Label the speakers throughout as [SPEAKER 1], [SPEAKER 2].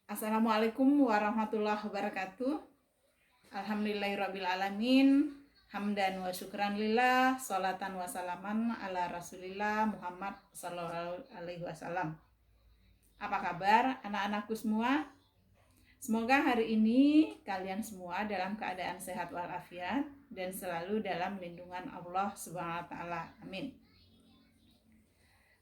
[SPEAKER 1] Assalamualaikum warahmatullahi wabarakatuh. Alhamdulillahirrabbilalamin. Hamdan wa syukran lillah. Salatan wa salaman ala rasulillah Muhammad sallallahu alaihi wasallam. Apa kabar anak-anakku semua? Semoga hari ini kalian semua dalam keadaan sehat walafiat dan selalu dalam lindungan Allah Subhanahu wa taala. Amin.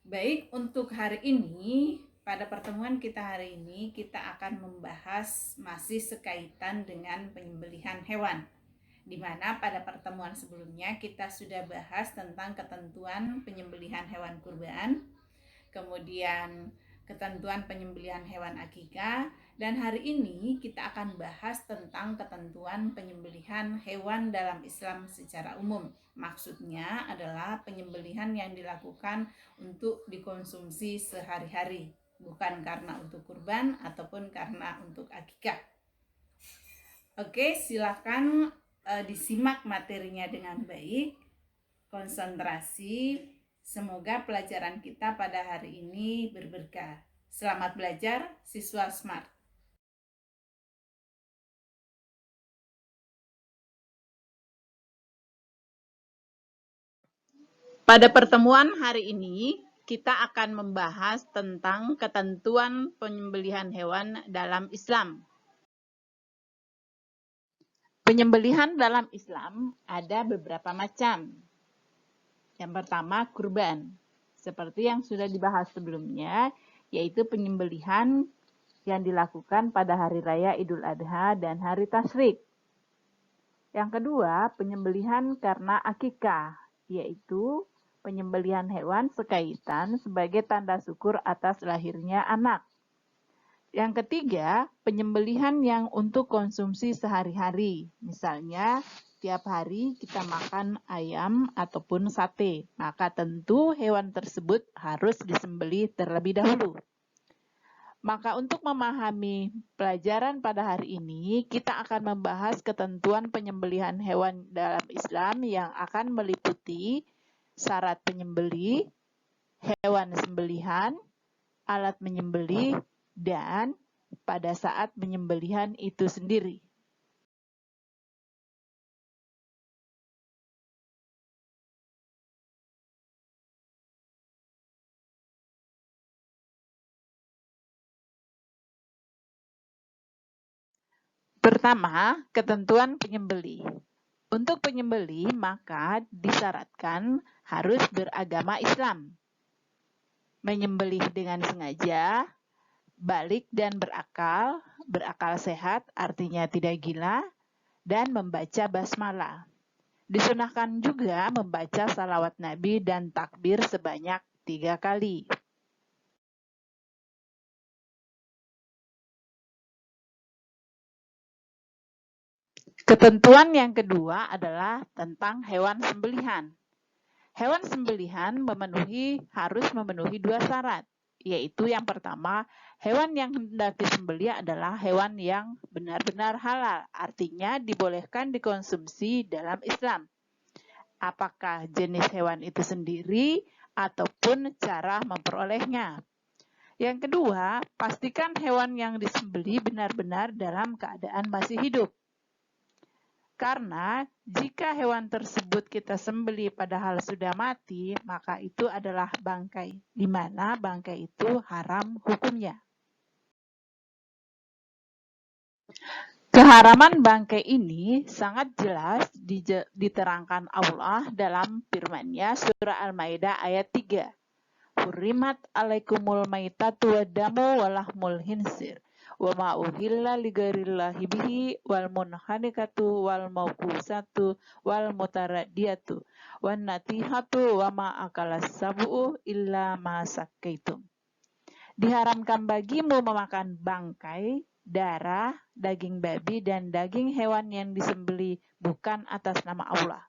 [SPEAKER 1] Baik, untuk hari ini, pada pertemuan kita hari ini, kita akan membahas masih sekaitan dengan penyembelihan hewan. Di mana pada pertemuan sebelumnya kita sudah bahas tentang ketentuan penyembelihan hewan kurban, kemudian ketentuan penyembelihan hewan akikah, dan hari ini kita akan bahas tentang ketentuan penyembelihan hewan dalam Islam secara umum. Maksudnya adalah penyembelihan yang dilakukan untuk dikonsumsi sehari-hari, bukan karena untuk kurban ataupun karena untuk akikah. Oke, silakan disimak materinya dengan baik, konsentrasi. Semoga pelajaran kita pada hari ini berberkah. Selamat belajar, siswa smart. Pada pertemuan hari ini, kita akan membahas tentang ketentuan penyembelihan hewan dalam Islam. Penyembelihan dalam Islam ada beberapa macam. Yang pertama, kurban. Seperti yang sudah dibahas sebelumnya, yaitu penyembelihan yang dilakukan pada hari raya Idul Adha dan hari Tasyrik. Yang kedua, penyembelihan karena akikah, yaitu penyembelihan hewan sekaitan sebagai tanda syukur atas lahirnya anak. Yang ketiga, penyembelihan yang untuk konsumsi sehari-hari. Misalnya, tiap hari kita makan ayam ataupun sate, maka tentu hewan tersebut harus disembelih terlebih dahulu. Maka untuk memahami pelajaran pada hari ini, kita akan membahas ketentuan penyembelihan hewan dalam Islam yang akan meliputi syarat penyembelih, hewan sembelihan, alat menyembelih, dan pada saat penyembelihan itu sendiri. Pertama, ketentuan penyembelih. Untuk penyembelih, maka disyaratkan harus beragama Islam. Menyembelih dengan sengaja, balik dan berakal sehat artinya tidak gila, dan membaca basmalah. Disunahkan juga membaca salawat Nabi dan takbir sebanyak 3 kali. Ketentuan yang kedua adalah tentang hewan sembelihan. Hewan sembelihan harus memenuhi 2 syarat, yaitu yang pertama, hewan yang hendak disembelih adalah hewan yang benar-benar halal, artinya dibolehkan dikonsumsi dalam Islam. Apakah jenis hewan itu sendiri ataupun cara memperolehnya. Yang kedua, pastikan hewan yang disembelih benar-benar dalam keadaan masih hidup. Karena jika hewan tersebut kita sembelih padahal sudah mati, maka itu adalah bangkai, di mana bangkai itu haram hukumnya. Keharaman bangkai ini sangat jelas diterangkan Allah dalam firman-Nya surah Al-Maidah ayat 3. Hurrimat alaikumul maitatu wadamu walahmul hinsir wa ma uhilla lighairillahi bihi wal munhanikatu wal mauqusatu wal mutaradiyatu wan natihatu wa ma akalas sabu illa ma sakkaitum. Diharamkan bagimu memakan bangkai, darah, daging babi dan daging hewan yang disembelih bukan atas nama Allah,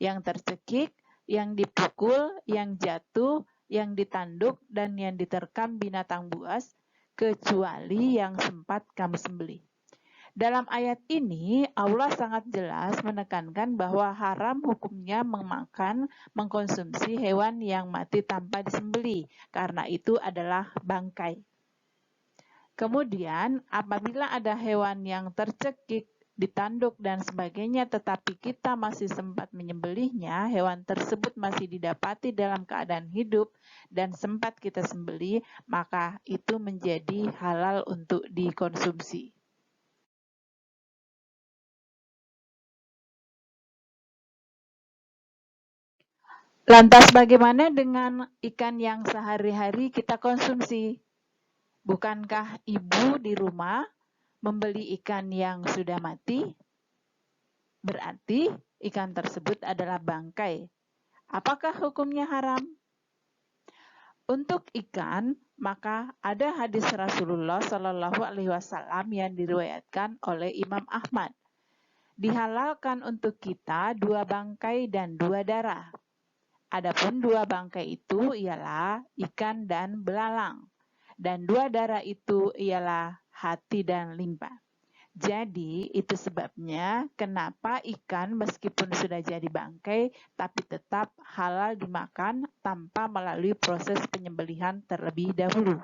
[SPEAKER 1] yang tercekik, yang dipukul, yang jatuh, yang ditanduk, dan yang diterkam binatang buas, kecuali yang sempat kamu sembelih. Dalam ayat ini, Allah sangat jelas menekankan bahwa haram hukumnya mengkonsumsi hewan yang mati tanpa disembelih, karena itu adalah bangkai. Kemudian, apabila ada hewan yang tercekik, ditanduk, dan sebagainya, tetapi kita masih sempat menyembelihnya, hewan tersebut masih didapati dalam keadaan hidup dan sempat kita sembelih, maka itu menjadi halal untuk dikonsumsi. Lantas bagaimana dengan ikan yang sehari-hari kita konsumsi? Bukankah ibu di rumah membeli ikan yang sudah mati? Berarti ikan tersebut adalah bangkai. Apakah hukumnya haram? Untuk ikan, maka ada hadis Rasulullah Shallallahu Alaihi Wasallam yang diriwayatkan oleh Imam Ahmad. Dihalalkan untuk kita 2 bangkai dan 2 darah. Adapun 2 bangkai itu ialah ikan dan belalang, dan 2 darah itu ialah hati dan limpa. Jadi, itu sebabnya kenapa ikan meskipun sudah jadi bangkai, tapi tetap halal dimakan tanpa melalui proses penyembelihan terlebih dahulu.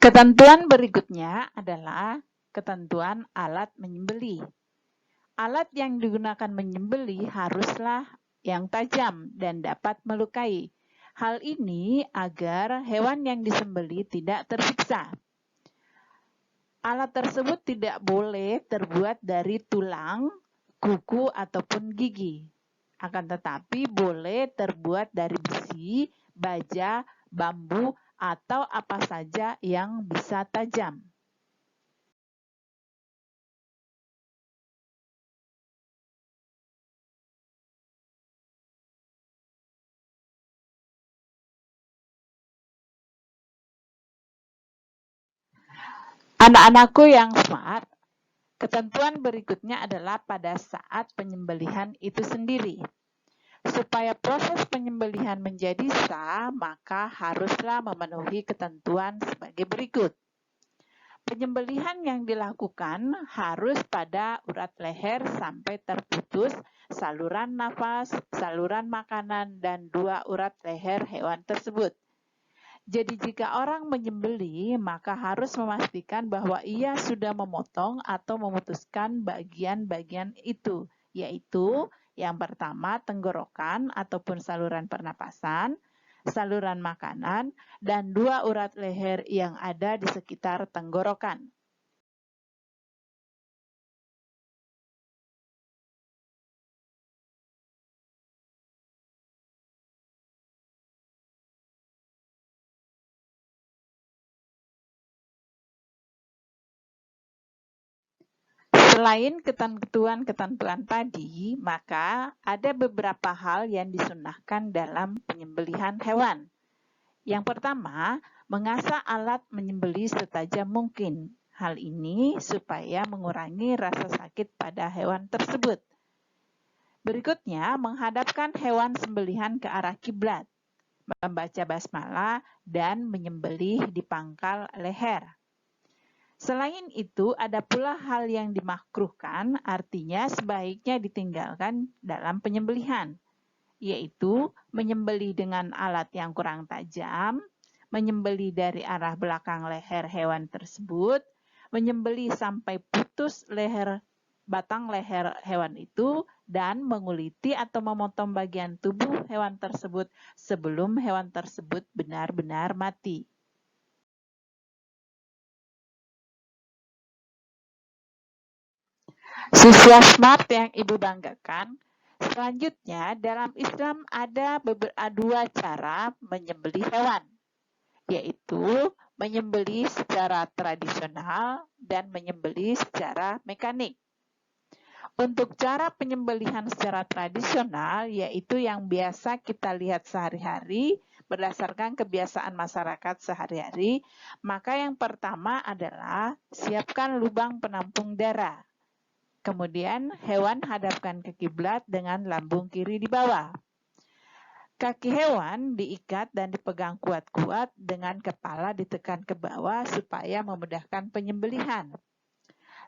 [SPEAKER 1] Ketentuan berikutnya adalah ketentuan alat menyembelih. Alat yang digunakan menyembelih haruslah yang tajam dan dapat melukai. Hal ini agar hewan yang disembelih tidak tersiksa. Alat tersebut tidak boleh terbuat dari tulang, kuku, ataupun gigi. Akan tetapi boleh terbuat dari besi, baja, bambu, atau apa saja yang bisa tajam. Anak-anakku yang smart, ketentuan berikutnya adalah pada saat penyembelihan itu sendiri. Supaya proses penyembelihan menjadi sah, maka haruslah memenuhi ketentuan sebagai berikut. Penyembelihan yang dilakukan harus pada urat leher sampai terputus saluran nafas, saluran makanan, dan 2 urat leher hewan tersebut. Jadi jika orang menyembelih, maka harus memastikan bahwa ia sudah memotong atau memutuskan bagian-bagian itu, yaitu yang pertama tenggorokan ataupun saluran pernapasan, saluran makanan, dan 2 urat leher yang ada di sekitar tenggorokan. Selain ketentuan-ketentuan tadi, maka ada beberapa hal yang disunahkan dalam penyembelihan hewan. Yang pertama, mengasah alat menyembelih setajam mungkin. Hal ini supaya mengurangi rasa sakit pada hewan tersebut. Berikutnya, menghadapkan hewan sembelihan ke arah kiblat, membaca basmalah, dan menyembelih di pangkal leher. Selain itu, ada pula hal yang dimakruhkan, artinya sebaiknya ditinggalkan dalam penyembelihan, yaitu menyembelih dengan alat yang kurang tajam, menyembelih dari arah belakang leher hewan tersebut, menyembelih sampai putus batang leher hewan itu, dan menguliti atau memotong bagian tubuh hewan tersebut sebelum hewan tersebut benar-benar mati. Siswa smart yang Ibu banggakan, selanjutnya dalam Islam ada 2 cara menyembelih hewan, yaitu menyembelih secara tradisional dan menyembelih secara mekanik. Untuk cara penyembelihan secara tradisional, yaitu yang biasa kita lihat sehari-hari berdasarkan kebiasaan masyarakat sehari-hari, maka yang pertama adalah siapkan lubang penampung darah. Kemudian hewan hadapkan ke kiblat dengan lambung kiri di bawah. Kaki hewan diikat dan dipegang kuat-kuat dengan kepala ditekan ke bawah supaya memudahkan penyembelihan.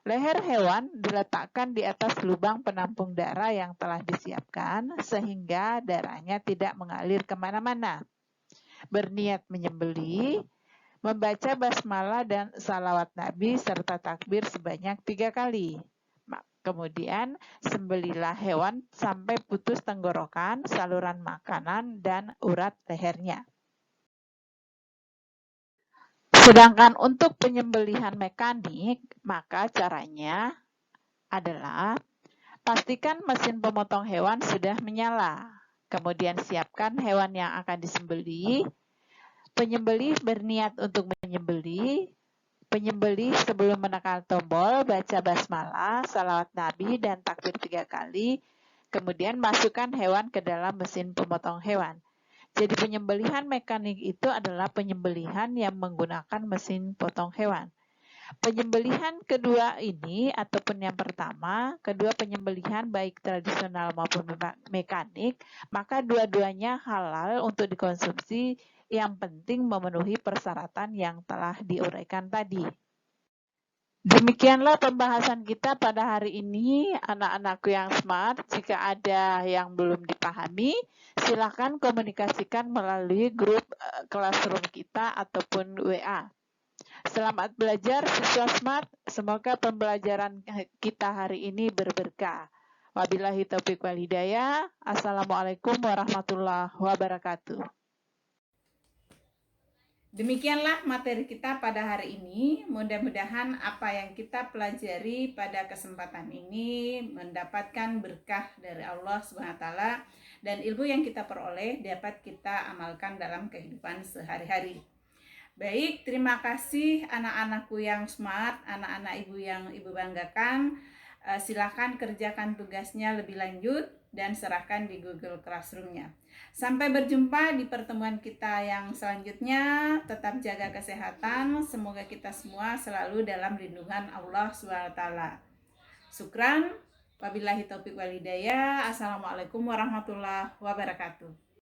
[SPEAKER 1] Leher hewan diletakkan di atas lubang penampung darah yang telah disiapkan sehingga darahnya tidak mengalir kemana-mana. Berniat menyembelih, membaca basmalah dan salawat Nabi serta takbir sebanyak 3 kali. Kemudian sembelihlah hewan sampai putus tenggorokan, saluran makanan, dan urat lehernya. Sedangkan untuk penyembelihan mekanik, maka caranya adalah pastikan mesin pemotong hewan sudah menyala. Kemudian siapkan hewan yang akan disembelih. Penyembelih berniat untuk menyembelih. Penyembelih sebelum menekan tombol, baca basmalah, salawat Nabi, dan takbir 3 kali. Kemudian masukkan hewan ke dalam mesin pemotong hewan. Jadi penyembelihan mekanik itu adalah penyembelihan yang menggunakan mesin potong hewan. Penyembelihan kedua ini ataupun yang pertama, kedua penyembelihan baik tradisional maupun mekanik, maka dua-duanya halal untuk dikonsumsi, yang penting memenuhi persyaratan yang telah diuraikan tadi. Demikianlah pembahasan kita pada hari ini, anak-anakku yang smart. Jika ada yang belum dipahami, silakan komunikasikan melalui grup Classroom kita ataupun WA. Selamat belajar siswa smart, semoga pembelajaran kita hari ini berberkah. Wabillahi taufiq wal hidayah. Assalamualaikum warahmatullahi wabarakatuh. Demikianlah materi kita pada hari ini. Mudah-mudahan apa yang kita pelajari pada kesempatan ini mendapatkan berkah dari Allah SWT dan ilmu yang kita peroleh dapat kita amalkan dalam kehidupan sehari-hari. Baik, terima kasih anak-anakku yang smart, anak-anak ibu yang ibu banggakan. Silakan kerjakan tugasnya lebih lanjut dan serahkan di Google Classroom-nya. Sampai berjumpa di pertemuan kita yang selanjutnya. Tetap jaga kesehatan. Semoga kita semua selalu dalam lindungan Allah SWT. Syukran. Wabillahi taufiq wal hidayah. Assalamualaikum warahmatullahi wabarakatuh.